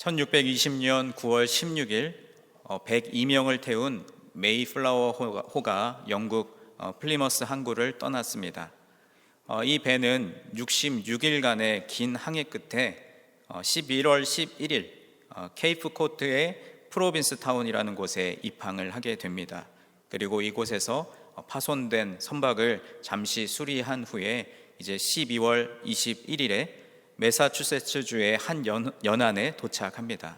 1620년 9월 16일 102명을 태운 메이플라워 호가 영국 플리머스 항구를 떠났습니다. 이 배는 66일간의 긴 항해 끝에 11월 11일 케이프 코트의 프로빈스 타운이라는 곳에 입항을 하게 됩니다. 그리고 이곳에서 파손된 선박을 잠시 수리한 후에 이제 12월 21일에 매사추세츠주의 한 연안에 도착합니다.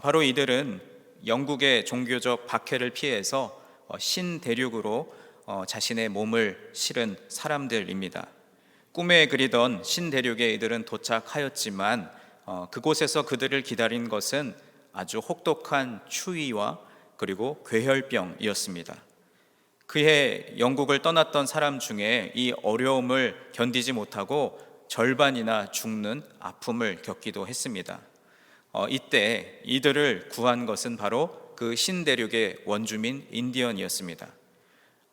바로 이들은 영국의 종교적 박해를 피해서 신대륙으로 자신의 몸을 실은 사람들입니다. 꿈에 그리던 신대륙에 이들은 도착하였지만 그곳에서 그들을 기다린 것은 아주 혹독한 추위와 그리고 괴혈병이었습니다. 그해 영국을 떠났던 사람 중에 이 어려움을 견디지 못하고 절반이나 죽는 아픔을 겪기도 했습니다. 이때 이들을 구한 것은 바로 그 신대륙의 원주민 인디언이었습니다.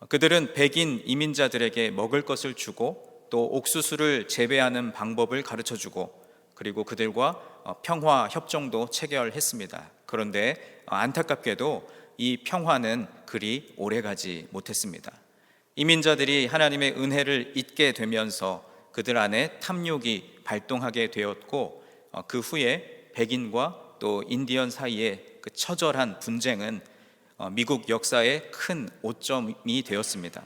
그들은 백인 이민자들에게 먹을 것을 주고 또 옥수수를 재배하는 방법을 가르쳐주고 그리고 그들과 평화 협정도 체결했습니다. 그런데 안타깝게도 이 평화는 그리 오래가지 못했습니다. 이민자들이 하나님의 은혜를 잊게 되면서 그들 안에 탐욕이 발동하게 되었고 그 후에 백인과 또 인디언 사이의 그 처절한 분쟁은 미국 역사의 큰 오점이 되었습니다.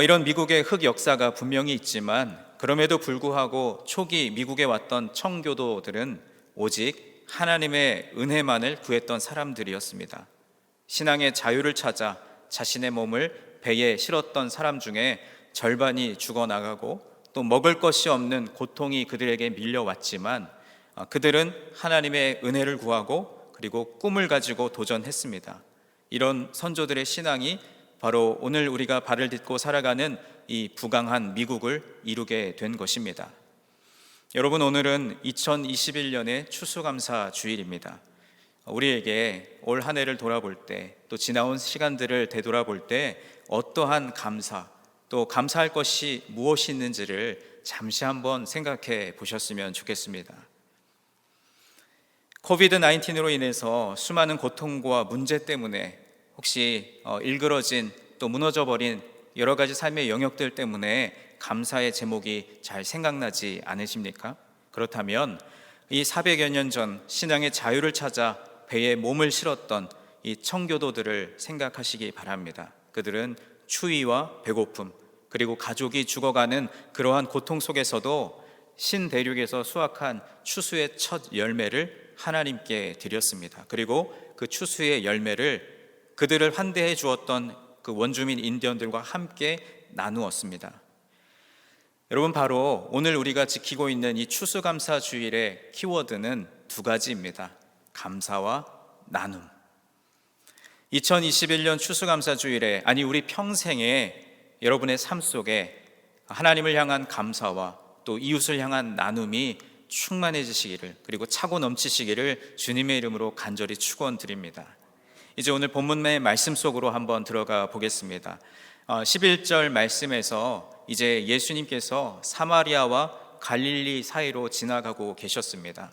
이런 미국의 흑 역사가 분명히 있지만 그럼에도 불구하고 초기 미국에 왔던 청교도들은 오직 하나님의 은혜만을 구했던 사람들이었습니다. 신앙의 자유를 찾아 자신의 몸을 배에 실었던 사람 중에 절반이 죽어나가고 또 먹을 것이 없는 고통이 그들에게 밀려왔지만 그들은 하나님의 은혜를 구하고 그리고 꿈을 가지고 도전했습니다. 이런 선조들의 신앙이 바로 오늘 우리가 발을 딛고 살아가는 이 부강한 미국을 이루게 된 것입니다. 여러분, 오늘은 2021년의 추수감사 주일입니다. 우리에게 올 한 해를 돌아볼 때 또 지나온 시간들을 되돌아볼 때 어떠한 감사 또 감사할 것이 무엇이 있는지를 잠시 한번 생각해 보셨으면 좋겠습니다. 코비드-19로 인해서 수많은 고통과 문제 때문에 혹시 일그러진 또 무너져버린 여러 가지 삶의 영역들 때문에 감사의 제목이 잘 생각나지 않으십니까? 그렇다면 이 400여 년 전 신앙의 자유를 찾아 배에 몸을 실었던 이 청교도들을 생각하시기 바랍니다. 그들은 추위와 배고픔 그리고 가족이 죽어가는 그러한 고통 속에서도 신대륙에서 수확한 추수의 첫 열매를 하나님께 드렸습니다. 그리고 그 추수의 열매를 그들을 환대해 주었던 그 원주민 인디언들과 함께 나누었습니다. 여러분, 바로 오늘 우리가 지키고 있는 이 추수감사 주일의 키워드는 두 가지입니다. 감사와 나눔. 2021년 추수감사 주일에, 아니 우리 평생에 여러분의 삶 속에 하나님을 향한 감사와 또 이웃을 향한 나눔이 충만해지시기를 그리고 차고 넘치시기를 주님의 이름으로 간절히 축원드립니다. 이제 오늘 본문의 말씀 속으로 한번 들어가 보겠습니다. 11절 말씀에서 이제 예수님께서 사마리아와 갈릴리 사이로 지나가고 계셨습니다.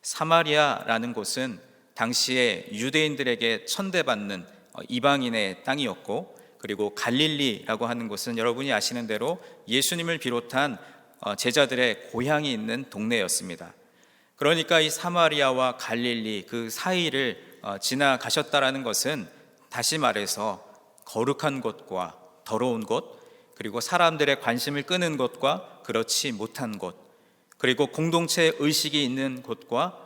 사마리아라는 곳은 당시에 유대인들에게 천대받는 이방인의 땅이었고, 그리고 갈릴리라고 하는 곳은 여러분이 아시는 대로 예수님을 비롯한 제자들의 고향이 있는 동네였습니다. 그러니까 이 사마리아와 갈릴리 그 사이를 지나가셨다라는 것은 다시 말해서 거룩한 곳과 더러운 곳, 그리고 사람들의 관심을 끄는 곳과 그렇지 못한 곳, 그리고 공동체 의식이 있는 곳과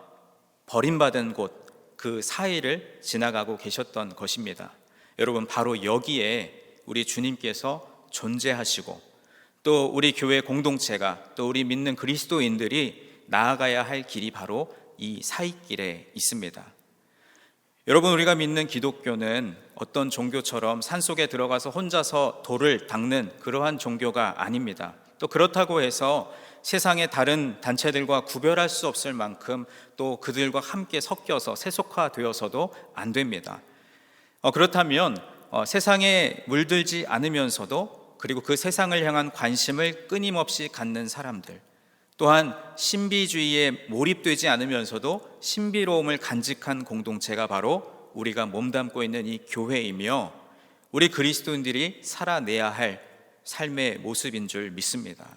버림받은 곳, 그 사이를 지나가고 계셨던 것입니다. 여러분, 바로 여기에 우리 주님께서 존재하시고 또 우리 교회 공동체가 또 우리 믿는 그리스도인들이 나아가야 할 길이 바로 이 사이길에 있습니다. 여러분, 우리가 믿는 기독교는 어떤 종교처럼 산속에 들어가서 혼자서 돌을 닦는 그러한 종교가 아닙니다. 또 그렇다고 해서 세상의 다른 단체들과 구별할 수 없을 만큼 또 그들과 함께 섞여서 세속화되어서도 안 됩니다. 그렇다면 세상에 물들지 않으면서도 그리고 그 세상을 향한 관심을 끊임없이 갖는 사람들, 또한 신비주의에 몰입되지 않으면서도 신비로움을 간직한 공동체가 바로 우리가 몸담고 있는 이 교회이며 우리 그리스도인들이 살아내야 할 삶의 모습인 줄 믿습니다.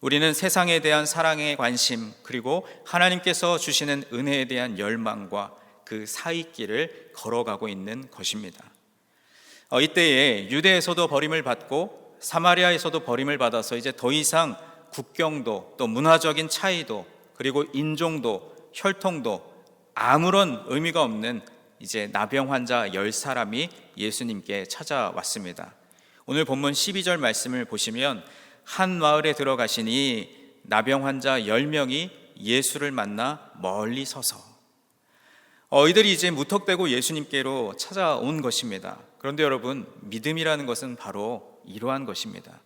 우리는 세상에 대한 사랑의 관심, 그리고 하나님께서 주시는 은혜에 대한 열망과 그 사이길을 걸어가고 있는 것입니다. 이때에 유대에서도 버림을 받고 사마리아에서도 버림을 받아서 이제 더 이상 국경도 또 문화적인 차이도 그리고 인종도 혈통도 아무런 의미가 없는 이제 나병 환자 10사람이 예수님께 찾아왔습니다. 오늘 본문 12절 말씀을 보시면 한 마을에 들어가시니 나병 환자 10명이 예수를 만나 멀리 서서 이들이 이제 무턱대고 예수님께로 찾아온 것입니다. 그런데 여러분, 믿음이라는 것은 바로 이러한 것입니다.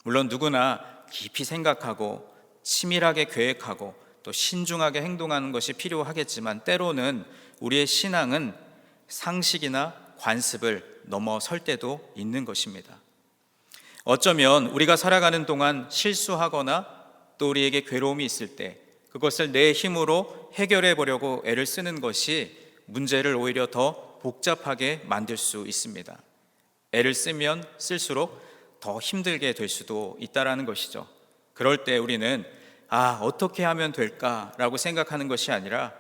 물론 누구나 깊이 생각하고 치밀하게 계획하고 또 신중하게 행동하는 것이 필요하겠지만 때로는 우리의 신앙은 상식이나 관습을 넘어설 때도 있는 것입니다. 어쩌면 우리가 살아가는 동안 실수하거나 또 우리에게 괴로움이 있을 때 그것을 내 힘으로 해결해 보려고 애를 쓰는 것이 문제를 오히려 더 복잡하게 만들 수 있습니다. 애를 쓰면 쓸수록 더 힘들게 될 수도 있다라는 것이죠. 그럴 때 우리는 어떻게 하면 될까라고 생각하는 것이 아니라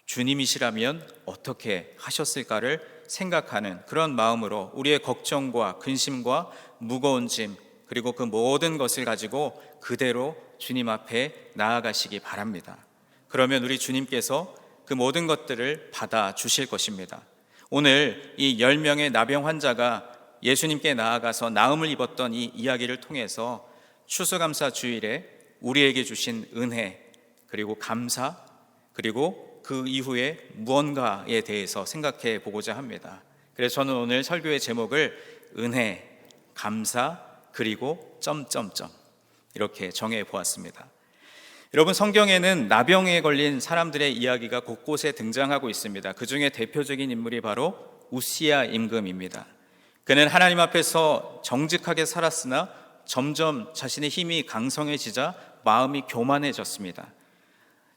주님이시라면 어떻게 하셨을까를 생각하는 그런 마음으로 우리의 걱정과 근심과 무거운 짐 그리고 그 모든 것을 가지고 그대로 주님 앞에 나아가시기 바랍니다. 그러면 우리 주님께서 그 모든 것들을 받아 주실 것입니다. 오늘 이 10명의 나병 환자가 예수님께 나아가서 나음을 입었던 이 이야기를 통해서 추수감사 주일에 우리에게 주신 은혜 그리고 감사 그리고 그 이후에 무언가에 대해서 생각해 보고자 합니다. 그래서 저는 오늘 설교의 제목을 은혜, 감사, 그리고 점점점 이렇게 정해 보았습니다. 여러분, 성경에는 나병에 걸린 사람들의 이야기가 곳곳에 등장하고 있습니다. 그 중에 대표적인 인물이 바로 우시야 임금입니다. 그는 하나님 앞에서 정직하게 살았으나 점점 자신의 힘이 강성해지자 마음이 교만해졌습니다.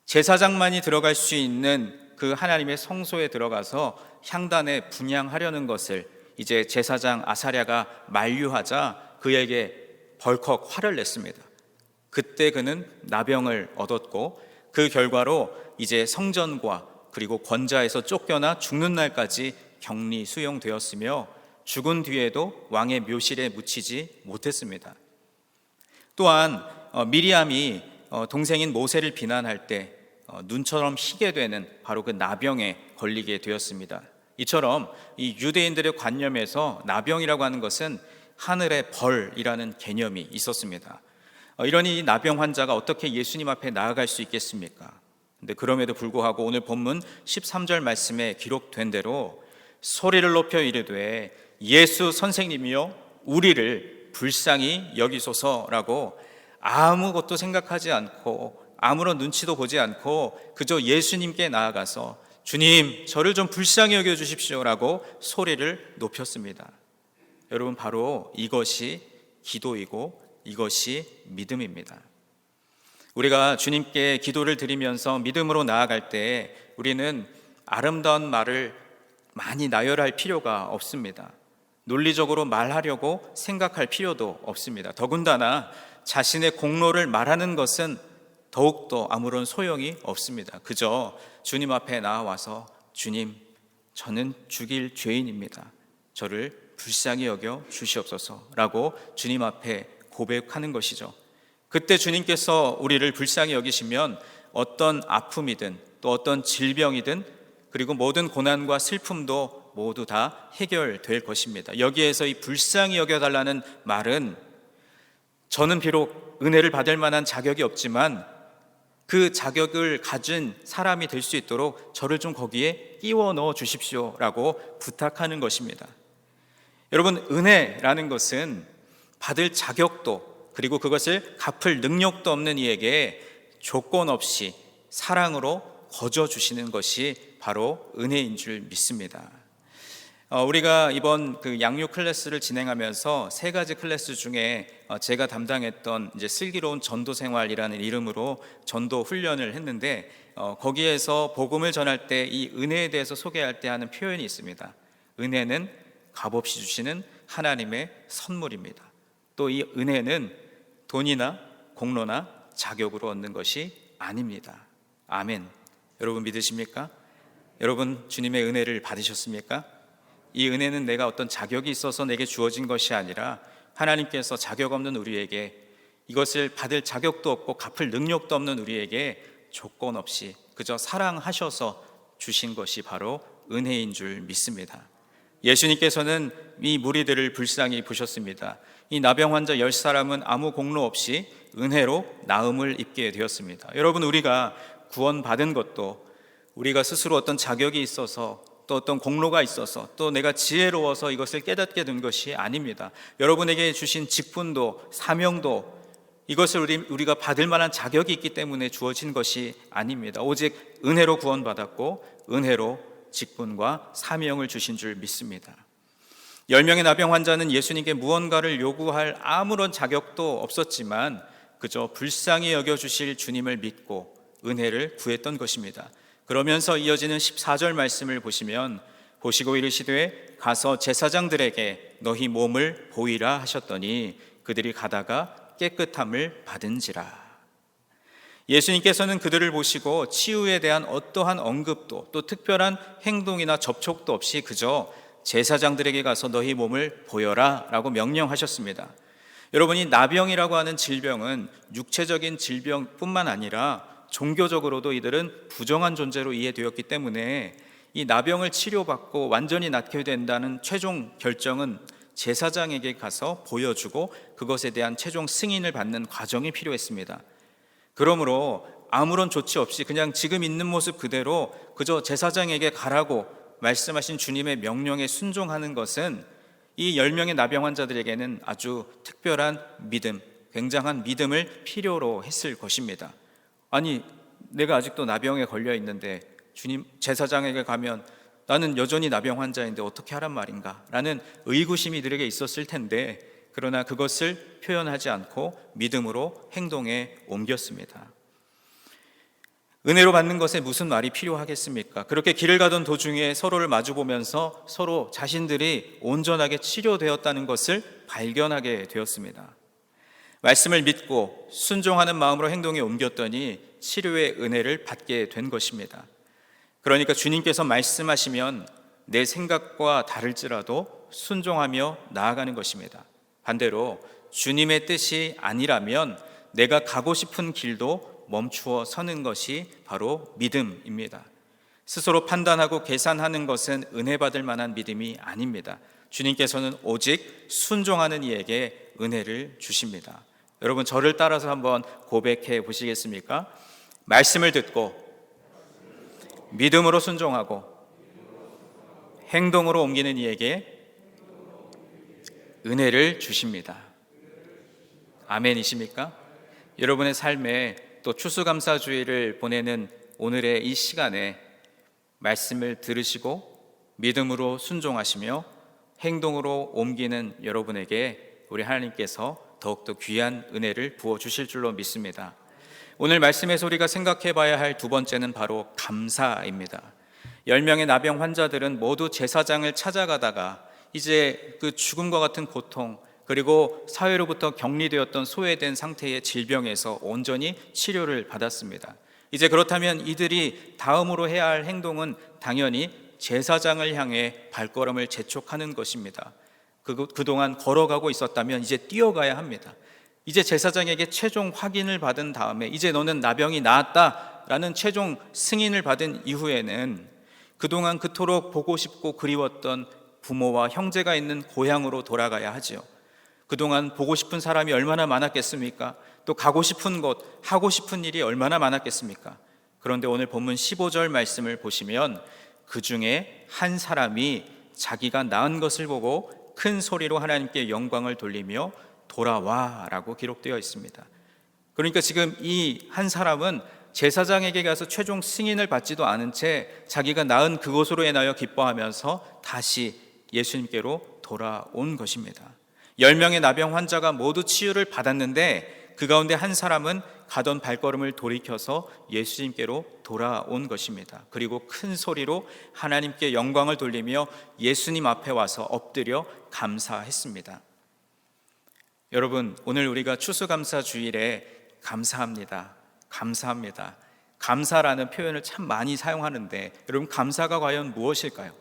제사장만이 들어갈 수 있는 그 하나님의 성소에 들어가서 향단에 분향하려는 것을 이제 제사장 아사랴가 만류하자 그에게 벌컥 화를 냈습니다. 그때 그는 나병을 얻었고 그 결과로 이제 성전과 그리고 권자에서 쫓겨나 죽는 날까지 격리 수용되었으며 죽은 뒤에도 왕의 묘실에 묻히지 못했습니다. 또한 미리암이 동생인 모세를 비난할 때 눈처럼 희게 되는 바로 그 나병에 걸리게 되었습니다. 이처럼 이 유대인들의 관념에서 나병이라고 하는 것은 하늘의 벌이라는 개념이 있었습니다. 이러니 이 나병 환자가 어떻게 예수님 앞에 나아갈 수 있겠습니까? 근데 그럼에도 불구하고 오늘 본문 13절 말씀에 기록된 대로 소리를 높여 이르되 예수 선생님이여 우리를 불쌍히 여기소서라고 아무것도 생각하지 않고 아무런 눈치도 보지 않고 그저 예수님께 나아가서 주님 저를 좀 불쌍히 여겨주십시오라고 소리를 높였습니다. 여러분, 바로 이것이 기도이고 이것이 믿음입니다. 우리가 주님께 기도를 드리면서 믿음으로 나아갈 때 우리는 아름다운 말을 많이 나열할 필요가 없습니다. 논리적으로 말하려고 생각할 필요도 없습니다. 더군다나 자신의 공로를 말하는 것은 더욱더 아무런 소용이 없습니다. 그저 주님 앞에 나와서 주님, 저는 죽일 죄인입니다. 저를 불쌍히 여겨 주시옵소서라고 주님 앞에 고백하는 것이죠. 그때 주님께서 우리를 불쌍히 여기시면 어떤 아픔이든 또 어떤 질병이든 그리고 모든 고난과 슬픔도 모두 다 해결될 것입니다. 여기에서 이 불쌍히 여겨달라는 말은 저는 비록 은혜를 받을 만한 자격이 없지만 그 자격을 가진 사람이 될 수 있도록 저를 좀 거기에 끼워 넣어 주십시오라고 부탁하는 것입니다. 여러분, 은혜라는 것은 받을 자격도 그리고 그것을 갚을 능력도 없는 이에게 조건 없이 사랑으로 거저 주시는 것이 바로 은혜인 줄 믿습니다. 우리가 이번 그 양육 클래스를 진행하면서 세 가지 클래스 중에 제가 담당했던 이제 슬기로운 전도 생활이라는 이름으로 전도 훈련을 했는데, 거기에서 복음을 전할 때 이 은혜에 대해서 소개할 때 하는 표현이 있습니다. 은혜는 값없이 주시는 하나님의 선물입니다. 또 이 은혜는 돈이나 공로나 자격으로 얻는 것이 아닙니다. 아멘. 여러분 믿으십니까? 여러분 주님의 은혜를 받으셨습니까? 이 은혜는 내가 어떤 자격이 있어서 내게 주어진 것이 아니라 하나님께서 자격 없는 우리에게, 이것을 받을 자격도 없고 갚을 능력도 없는 우리에게 조건 없이 그저 사랑하셔서 주신 것이 바로 은혜인 줄 믿습니다. 예수님께서는 이 무리들을 불쌍히 보셨습니다. 이 나병 환자 10사람은 아무 공로 없이 은혜로 나음을 입게 되었습니다. 여러분, 우리가 구원받은 것도 우리가 스스로 어떤 자격이 있어서, 또 어떤 공로가 있어서, 또 내가 지혜로워서 이것을 깨닫게 된 것이 아닙니다. 여러분에게 주신 직분도 사명도 이것을 우리가 받을 만한 자격이 있기 때문에 주어진 것이 아닙니다. 오직 은혜로 구원받았고 은혜로 직분과 사명을 주신 줄 믿습니다. 10명의 나병 환자는 예수님께 무언가를 요구할 아무런 자격도 없었지만 그저 불쌍히 여겨주실 주님을 믿고 은혜를 구했던 것입니다. 그러면서 이어지는 14절 말씀을 보시면, 보시고 이르시되 가서 제사장들에게 너희 몸을 보이라 하셨더니 그들이 가다가 깨끗함을 받은지라. 예수님께서는 그들을 보시고 치유에 대한 어떠한 언급도 또 특별한 행동이나 접촉도 없이 그저 제사장들에게 가서 너희 몸을 보여라 라고 명령하셨습니다. 여러분이 나병이라고 하는 질병은 육체적인 질병뿐만 아니라 종교적으로도 이들은 부정한 존재로 이해되었기 때문에 이 나병을 치료받고 완전히 낫게 된다는 최종 결정은 제사장에게 가서 보여주고 그것에 대한 최종 승인을 받는 과정이 필요했습니다. 그러므로 아무런 조치 없이 그냥 지금 있는 모습 그대로 그저 제사장에게 가라고 말씀하신 주님의 명령에 순종하는 것은 이 10명의 나병 환자들에게는 아주 특별한 믿음, 굉장한 믿음을 필요로 했을 것입니다. 아니, 내가 아직도 나병에 걸려 있는데 주님, 제사장에게 가면 나는 여전히 나병 환자인데 어떻게 하란 말인가? 라는 의구심이 이들에게 있었을 텐데, 그러나 그것을 표현하지 않고 믿음으로 행동에 옮겼습니다. 은혜로 받는 것에 무슨 말이 필요하겠습니까? 그렇게 길을 가던 도중에 서로를 마주보면서 서로 자신들이 온전하게 치료되었다는 것을 발견하게 되었습니다. 말씀을 믿고 순종하는 마음으로 행동에 옮겼더니 치료의 은혜를 받게 된 것입니다. 그러니까 주님께서 말씀하시면 내 생각과 다를지라도 순종하며 나아가는 것입니다. 반대로 주님의 뜻이 아니라면 내가 가고 싶은 길도 멈추어 서는 것이 바로 믿음입니다. 스스로 판단하고 계산하는 것은 은혜 받을 만한 믿음이 아닙니다. 주님께서는 오직 순종하는 이에게 은혜를 주십니다. 여러분, 저를 따라서 한번 고백해 보시겠습니까? 말씀을 듣고 믿음으로 순종하고 행동으로 옮기는 이에게 은혜를 주십니다. 아멘이십니까? 여러분의 삶에 또 추수감사주의를 보내는 오늘의 이 시간에 말씀을 들으시고 믿음으로 순종하시며 행동으로 옮기는 여러분에게 우리 하나님께서 더욱더 귀한 은혜를 부어주실 줄로 믿습니다. 오늘 말씀에서 우리가 생각해 봐야 할 두 번째는 바로 감사입니다. 10명의 나병 환자들은 모두 제사장을 찾아가다가 이제 그 죽음과 같은 고통, 그리고 사회로부터 격리되었던 소외된 상태의 질병에서 온전히 치료를 받았습니다. 이제 그렇다면 이들이 다음으로 해야 할 행동은 당연히 제사장을 향해 발걸음을 재촉하는 것입니다. 그동안 걸어가고 있었다면 이제 뛰어가야 합니다. 이제 제사장에게 최종 확인을 받은 다음에 이제 너는 나병이 나았다라는 최종 승인을 받은 이후에는 그동안 그토록 보고 싶고 그리웠던 부모와 형제가 있는 고향으로 돌아가야 하죠. 그동안 보고 싶은 사람이 얼마나 많았겠습니까? 또 가고 싶은 곳, 하고 싶은 일이 얼마나 많았겠습니까? 그런데 오늘 본문 15절 말씀을 보시면 그 중에 한 사람이 자기가 낳은 것을 보고 큰 소리로 하나님께 영광을 돌리며 돌아와 라고 기록되어 있습니다. 그러니까 지금 이 한 사람은 제사장에게 가서 최종 승인을 받지도 않은 채 자기가 낳은 그것으로 인하여 기뻐하면서 다시 예수님께로 돌아온 것입니다. 10명의 나병 환자가 모두 치유를 받았는데 그 가운데 한 사람은 가던 발걸음을 돌이켜서 예수님께로 돌아온 것입니다. 그리고 큰 소리로 하나님께 영광을 돌리며 예수님 앞에 와서 엎드려 감사했습니다. 여러분, 오늘 우리가 추수감사 주일에 감사합니다, 감사합니다, 감사라는 표현을 참 많이 사용하는데, 여러분, 감사가 과연 무엇일까요?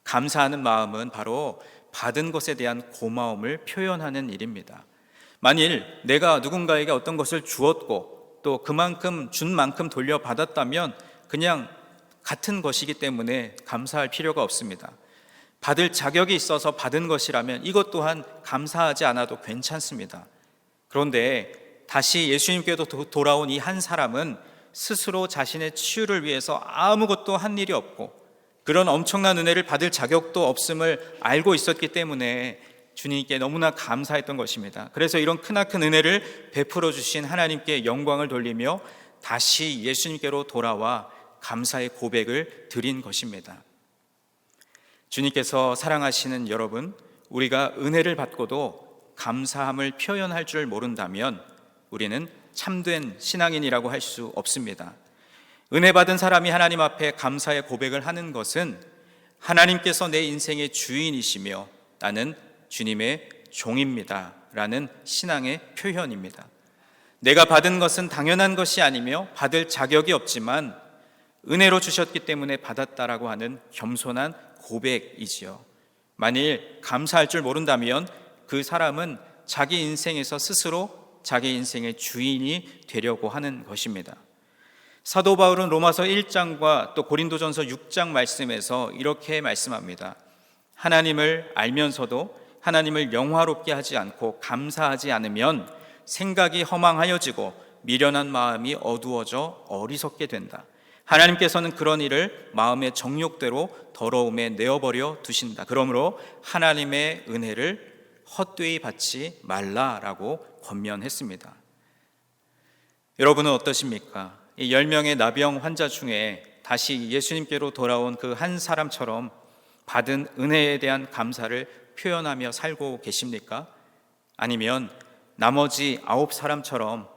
감사하는 마음은 바로 받은 것에 대한 고마움을 표현하는 일입니다. 만일 내가 누군가에게 어떤 것을 주었고 또 그만큼 준 만큼 돌려받았다면 그냥 같은 것이기 때문에 감사할 필요가 없습니다. 받을 자격이 있어서 받은 것이라면 이것 또한 감사하지 않아도 괜찮습니다. 그런데 다시 예수님께도 돌아온 이 한 사람은 스스로 자신의 치유를 위해서 아무것도 한 일이 없고 그런 엄청난 은혜를 받을 자격도 없음을 알고 있었기 때문에 주님께 너무나 감사했던 것입니다. 그래서 이런 크나큰 은혜를 베풀어 주신 하나님께 영광을 돌리며 다시 예수님께로 돌아와 감사의 고백을 드린 것입니다. 주님께서 사랑하시는 여러분, 우리가 은혜를 받고도 감사함을 표현할 줄 모른다면 우리는 참된 신앙인이라고 할 수 없습니다. 은혜 받은 사람이 하나님 앞에 감사의 고백을 하는 것은 하나님께서 내 인생의 주인이시며 나는 주님의 종입니다 라는 신앙의 표현입니다. 내가 받은 것은 당연한 것이 아니며 받을 자격이 없지만 은혜로 주셨기 때문에 받았다라고 하는 겸손한 고백이지요. 만일 감사할 줄 모른다면 그 사람은 자기 인생에서 스스로 자기 인생의 주인이 되려고 하는 것입니다. 사도 바울은 로마서 1장과 또 고린도전서 6장 말씀에서 이렇게 말씀합니다. 하나님을 알면서도 하나님을 영화롭게 하지 않고 감사하지 않으면 생각이 허망하여지고 미련한 마음이 어두워져 어리석게 된다. 하나님께서는 그런 일을 마음의 정욕대로 더러움에 내어버려 두신다. 그러므로 하나님의 은혜를 헛되이 받지 말라라고 권면했습니다. 여러분은 어떠십니까? 이 10명의 나병 환자 중에 다시 예수님께로 돌아온 그 한 사람처럼 받은 은혜에 대한 감사를 표현하며 살고 계십니까? 아니면 나머지 9사람처럼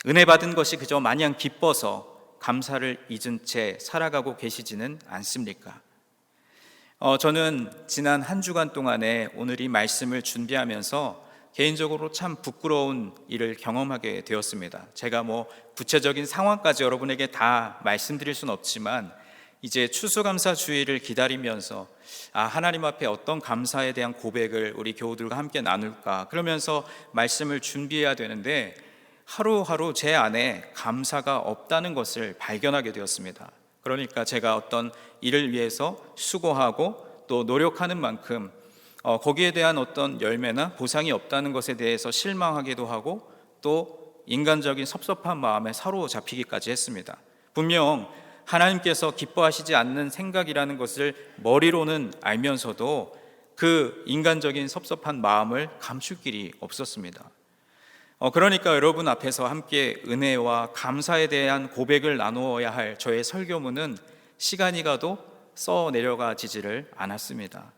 은혜 받은 것이 그저 마냥 기뻐서 감사를 잊은 채 살아가고 계시지는 않습니까? 저는 지난 한 주간 동안에 오늘 이 말씀을 준비하면서 개인적으로 참 부끄러운 일을 경험하게 되었습니다. 제가 구체적인 상황까지 여러분에게 다 말씀드릴 수는 없지만 이제 추수감사 주일을 기다리면서 하나님 앞에 어떤 감사에 대한 고백을 우리 교우들과 함께 나눌까 그러면서 말씀을 준비해야 되는데 하루하루 제 안에 감사가 없다는 것을 발견하게 되었습니다. 그러니까 제가 어떤 일을 위해서 수고하고 또 노력하는 만큼 거기에 대한 어떤 열매나 보상이 없다는 것에 대해서 실망하기도 하고 또 인간적인 섭섭한 마음에 사로잡히기까지 했습니다. 분명 하나님께서 기뻐하시지 않는 생각이라는 것을 머리로는 알면서도 그 인간적인 섭섭한 마음을 감출 길이 없었습니다. 그러니까 여러분 앞에서 함께 은혜와 감사에 대한 고백을 나누어야 할 저의 설교문은 시간이 가도 써 내려가지지를 않았습니다.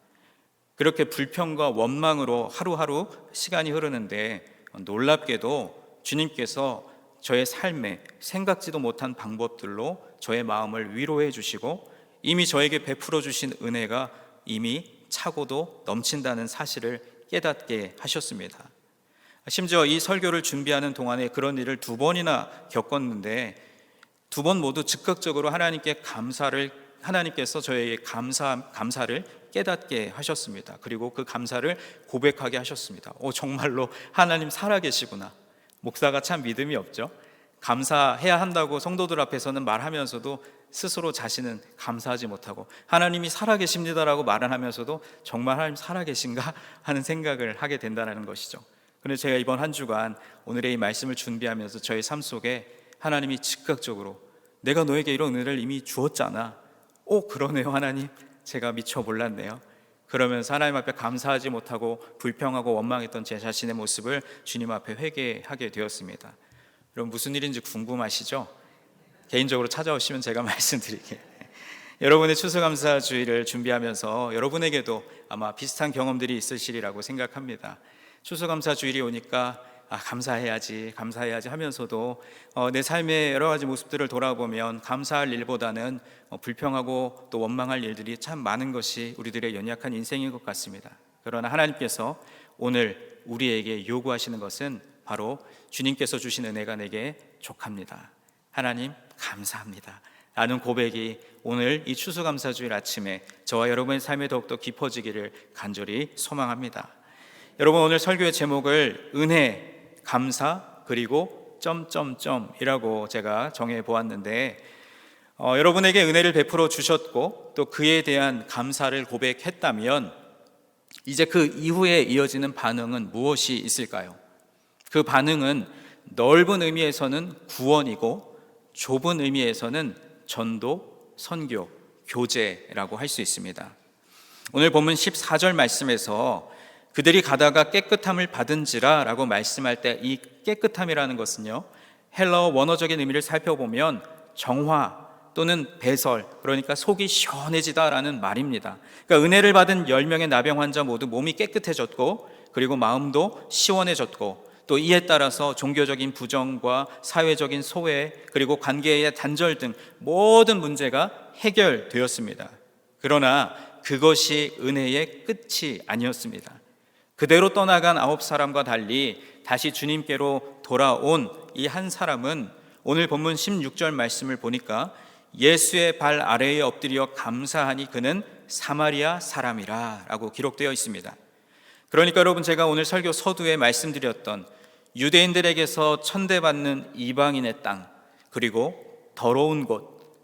그렇게 불평과 원망으로 하루하루 시간이 흐르는데 놀랍게도 주님께서 저의 삶에 생각지도 못한 방법들로 저의 마음을 위로해 주시고 이미 저에게 베풀어 주신 은혜가 이미 차고도 넘친다는 사실을 깨닫게 하셨습니다. 심지어 이 설교를 준비하는 동안에 그런 일을 2번이나 겪었는데 2번 모두 즉각적으로 하나님께서 저에게 감사를 깨닫게 하셨습니다. 그리고 그 감사를 고백하게 하셨습니다. 정말로 하나님 살아계시구나. 목사가 참 믿음이 없죠. 감사해야 한다고 성도들 앞에서는 말하면서도 스스로 자신은 감사하지 못하고 하나님이 살아계십니다라고 말을 하면서도 정말 하나님 살아계신가 하는 생각을 하게 된다는 것이죠. 그런데 제가 이번 한 주간 오늘의 이 말씀을 준비하면서 저의 삶 속에 하나님이 즉각적으로 내가 너에게 이런 은혜를 이미 주었잖아. 그러네요 하나님, 제가 미처 몰랐네요. 그러면서 하나님 앞에 감사하지 못하고 불평하고 원망했던 제 자신의 모습을 주님 앞에 회개하게 되었습니다. 여러분 무슨 일인지 궁금하시죠? 개인적으로 찾아오시면 제가 말씀드릴게요. 여러분의 추수감사주의를 준비하면서 여러분에게도 아마 비슷한 경험들이 있으시리라고 생각합니다. 추수감사주일이 오니까 감사해야지 하면서도 내 삶의 여러 가지 모습들을 돌아보면 감사할 일보다는 불평하고 또 원망할 일들이 참 많은 것이 우리들의 연약한 인생인 것 같습니다. 그러나 하나님께서 오늘 우리에게 요구하시는 것은 바로 주님께서 주신 은혜가 내게 족합니다. 하나님 감사합니다 라는 고백이 오늘 이 추수감사주일 아침에 저와 여러분의 삶에 더욱더 깊어지기를 간절히 소망합니다. 여러분, 오늘 설교의 제목을 은혜, 감사, 그리고 점점점이라고 제가 정해 보았는데 여러분에게 은혜를 베풀어 주셨고 또 그에 대한 감사를 고백했다면 이제 그 이후에 이어지는 반응은 무엇이 있을까요? 그 반응은 넓은 의미에서는 구원이고 좁은 의미에서는 전도, 선교, 교제라고 할 수 있습니다. 오늘 본문 14절 말씀에서 그들이 가다가 깨끗함을 받은지라 라고 말씀할 때 이 깨끗함이라는 것은요, 헬라어 원어적인 의미를 살펴보면 정화 또는 배설, 그러니까 속이 시원해지다라는 말입니다. 그러니까 은혜를 받은 10명의 나병 환자 모두 몸이 깨끗해졌고 그리고 마음도 시원해졌고 또 이에 따라서 종교적인 부정과 사회적인 소외 그리고 관계의 단절 등 모든 문제가 해결되었습니다. 그러나 그것이 은혜의 끝이 아니었습니다. 그대로 떠나간 9사람과 달리 다시 주님께로 돌아온 이 한 사람은 오늘 본문 16절 말씀을 보니까 예수의 발 아래에 엎드려 감사하니 그는 사마리아 사람이라 라고 기록되어 있습니다. 그러니까 여러분, 제가 오늘 설교 서두에 말씀드렸던 유대인들에게서 천대받는 이방인의 땅, 그리고 더러운 곳,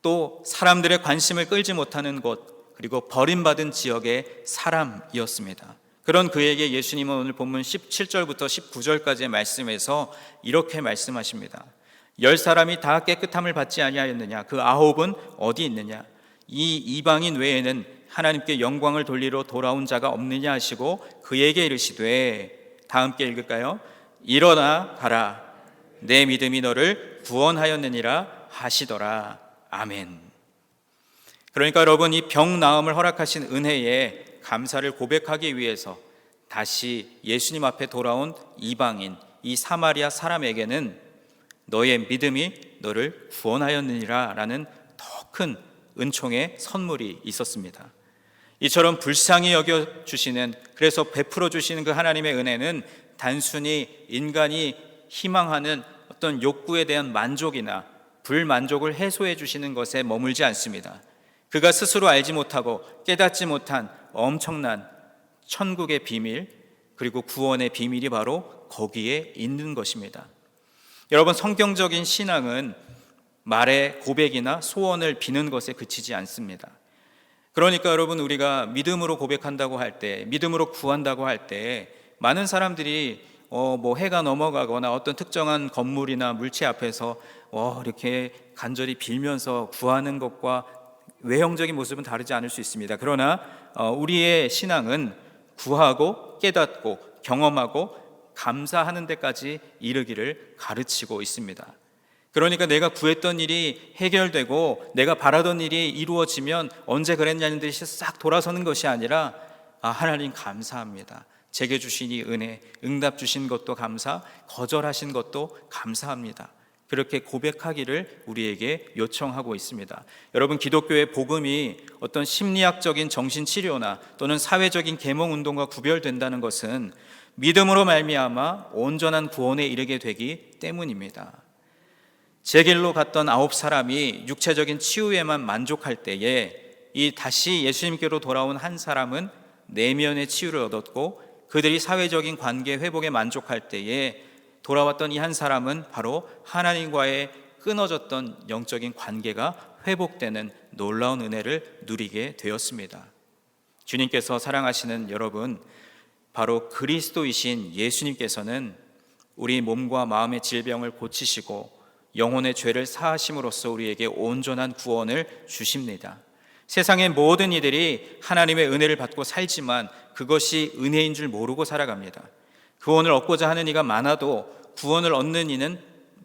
또 사람들의 관심을 끌지 못하는 곳, 그리고 버림받은 지역의 사람이었습니다. 그런 그에게 예수님은 오늘 본문 17절부터 19절까지의 말씀에서 이렇게 말씀하십니다. 10사람이 다 깨끗함을 받지 아니하였느냐? 그 9은 어디 있느냐? 이 이방인 외에는 하나님께 영광을 돌리러 돌아온 자가 없느냐 하시고 그에게 이르시되, 다 함께 읽을까요? 일어나 가라, 내 믿음이 너를 구원하였느니라 하시더라. 아멘. 그러니까 여러분, 이 병 나음을 허락하신 은혜에 감사를 고백하기 위해서 다시 예수님 앞에 돌아온 이방인, 이 사마리아 사람에게는 너의 믿음이 너를 구원하였느니라 라는 더 큰 은총의 선물이 있었습니다. 이처럼 불쌍히 여겨주시는, 그래서 베풀어 주시는 그 하나님의 은혜는 단순히 인간이 희망하는 어떤 욕구에 대한 만족이나 불만족을 해소해 주시는 것에 머물지 않습니다. 그가 스스로 알지 못하고 깨닫지 못한 엄청난 천국의 비밀, 그리고 구원의 비밀이 바로 거기에 있는 것입니다. 여러분, 성경적인 신앙은 말의 고백이나 소원을 비는 것에 그치지 않습니다. 그러니까 여러분, 우리가 믿음으로 고백한다고 할 때, 믿음으로 구한다고 할 때 많은 사람들이 해가 넘어가거나 어떤 특정한 건물이나 물체 앞에서 이렇게 간절히 빌면서 구하는 것과 외형적인 모습은 다르지 않을 수 있습니다. 그러나 우리의 신앙은 구하고 깨닫고 경험하고 감사하는 데까지 이르기를 가르치고 있습니다. 그러니까 내가 구했던 일이 해결되고 내가 바라던 일이 이루어지면 언제 그랬냐는 듯이 싹 돌아서는 것이 아니라 하나님 감사합니다. 제게 주신 이 은혜, 응답 주신 것도 감사, 거절하신 것도 감사합니다. 그렇게 고백하기를 우리에게 요청하고 있습니다. 여러분, 기독교의 복음이 어떤 심리학적인 정신치료나 또는 사회적인 계몽운동과 구별된다는 것은 믿음으로 말미암아 온전한 구원에 이르게 되기 때문입니다. 제 길로 갔던 9사람이 육체적인 치유에만 만족할 때에 이 다시 예수님께로 돌아온 한 사람은 내면의 치유를 얻었고, 그들이 사회적인 관계 회복에 만족할 때에 돌아왔던 이 한 사람은 바로 하나님과의 끊어졌던 영적인 관계가 회복되는 놀라운 은혜를 누리게 되었습니다. 주님께서 사랑하시는 여러분, 바로 그리스도이신 예수님께서는 우리 몸과 마음의 질병을 고치시고 영혼의 죄를 사하심으로써 우리에게 온전한 구원을 주십니다. 세상의 모든 이들이 하나님의 은혜를 받고 살지만 그것이 은혜인 줄 모르고 살아갑니다. 구원을 얻고자 하는 이가 많아도 구원을 얻는 이는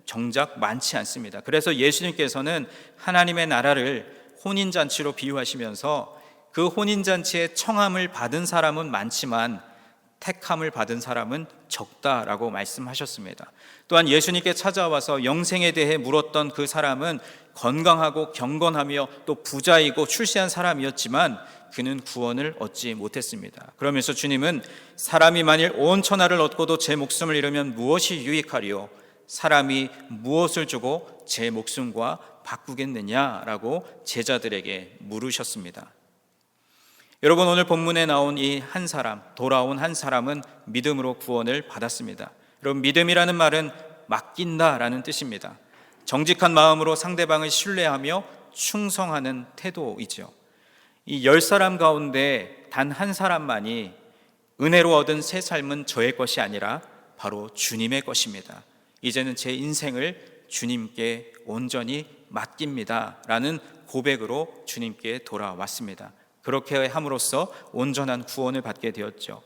정작 많지 않습니다. 그래서 예수님께서는 하나님의 나라를 혼인잔치로 비유하시면서 그 혼인잔치에 청함을 받은 사람은 많지만 택함을 받은 사람은 적다라고 말씀하셨습니다. 또한 예수님께 찾아와서 영생에 대해 물었던 그 사람은 건강하고 경건하며 또 부자이고 출세한 사람이었지만 그는 구원을 얻지 못했습니다. 그러면서 주님은 사람이 만일 온 천하를 얻고도 제 목숨을 잃으면 무엇이 유익하리요? 사람이 무엇을 주고 제 목숨과 바꾸겠느냐라고 제자들에게 물으셨습니다. 여러분, 오늘 본문에 나온 이 한 사람, 돌아온 한 사람은 믿음으로 구원을 받았습니다. 여러분, 믿음이라는 말은 맡긴다라는 뜻입니다. 정직한 마음으로 상대방을 신뢰하며 충성하는 태도이죠. 이 10사람 가운데 단 한 사람만이 은혜로 얻은 새 삶은 저의 것이 아니라 바로 주님의 것입니다. 이제는 제 인생을 주님께 온전히 맡깁니다 라는 고백으로 주님께 돌아왔습니다. 그렇게 함으로써 온전한 구원을 받게 되었죠.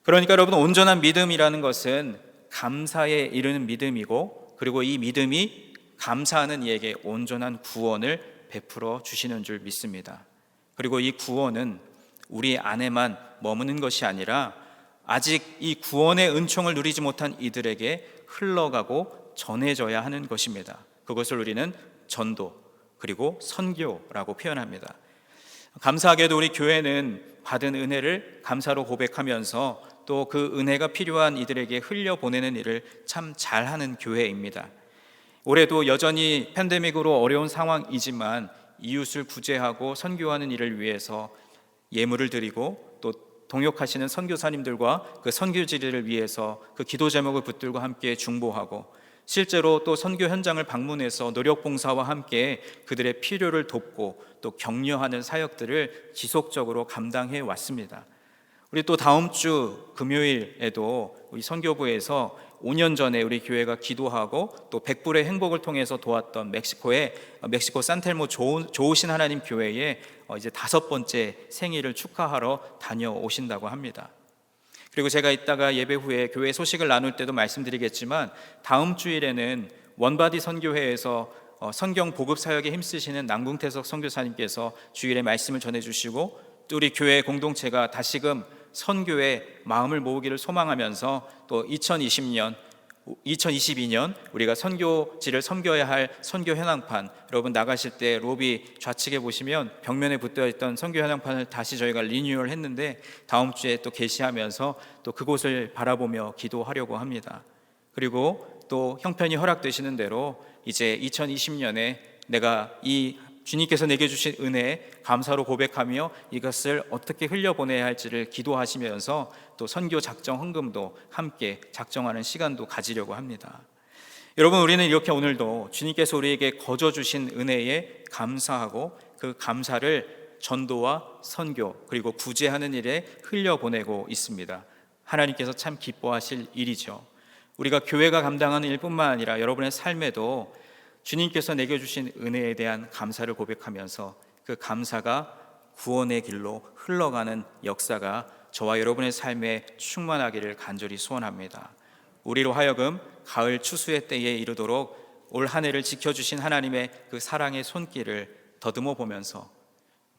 그러니까 여러분, 온전한 믿음이라는 것은 감사에 이르는 믿음이고, 그리고 이 믿음이 감사하는 이에게 온전한 구원을 베풀어 주시는 줄 믿습니다. 그리고 이 구원은 우리 안에만 머무는 것이 아니라 아직 이 구원의 은총을 누리지 못한 이들에게 흘러가고 전해져야 하는 것입니다. 그것을 우리는 전도 그리고 선교라고 표현합니다. 감사하게도 우리 교회는 받은 은혜를 감사로 고백하면서 또 그 은혜가 필요한 이들에게 흘려보내는 일을 참 잘하는 교회입니다. 올해도 여전히 팬데믹으로 어려운 상황이지만 이웃을 구제하고 선교하는 일을 위해서 예물을 드리고 또 동역하시는 선교사님들과 그 선교지를 위해서 그 기도 제목을 붙들고 함께 중보하고, 실제로 또 선교 현장을 방문해서 노력봉사와 함께 그들의 필요를 돕고 또 격려하는 사역들을 지속적으로 감당해 왔습니다. 우리 또 다음 주 금요일에도 우리 선교부에서 5년 전에 우리 교회가 기도하고 또 백불의 행복을 통해서 도왔던 멕시코 산텔모 좋으신 하나님 교회에 이제 5번째 생일을 축하하러 다녀오신다고 합니다. 그리고 제가 이따가 예배 후에 교회 소식을 나눌 때도 말씀드리겠지만, 다음 주일에는 원바디 선교회에서 성경 보급 사역에 힘쓰시는 남궁태석 선교사님께서 주일에 말씀을 전해주시고, 또 우리 교회 공동체가 다시금 선교에 마음을 모으기를 소망하면서 또 2022년 우리가 선교지를 섬겨야 할 선교 현황판, 여러분 나가실 때 로비 좌측에 보시면 벽면에 붙어 있던 선교 현황판을 다시 저희가 리뉴얼 했는데 다음 주에 또 게시하면서 또 그곳을 바라보며 기도하려고 합니다. 그리고 또 형편이 허락되시는 대로 이제 2020년에 내가 이 주님께서 내게 주신 은혜에 감사로 고백하며 이것을 어떻게 흘려보내야 할지를 기도하시면서 또 선교 작정 헌금도 함께 작정하는 시간도 가지려고 합니다. 여러분, 우리는 이렇게 오늘도 주님께서 우리에게 거저 주신 은혜에 감사하고 그 감사를 전도와 선교 그리고 구제하는 일에 흘려보내고 있습니다. 하나님께서 참 기뻐하실 일이죠. 우리가 교회가 감당하는 일뿐만 아니라 여러분의 삶에도 주님께서 내게 주신 은혜에 대한 감사를 고백하면서 그 감사가 구원의 길로 흘러가는 역사가 저와 여러분의 삶에 충만하기를 간절히 소원합니다. 우리로 하여금 가을 추수의 때에 이르도록 올 한 해를 지켜주신 하나님의 그 사랑의 손길을 더듬어 보면서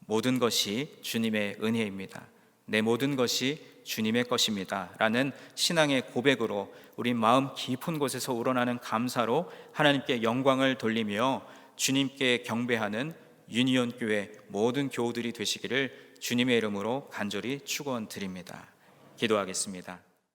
모든 것이 주님의 은혜입니다. 내 모든 것이 주님의 것입니다 라는 신앙의 고백으로 우리 마음 깊은 곳에서 우러나는 감사로 하나님께 영광을 돌리며 주님께 경배하는 유니온 교회 모든 교우들이 되시기를 주님의 이름으로 간절히 축원드립니다. 기도하겠습니다.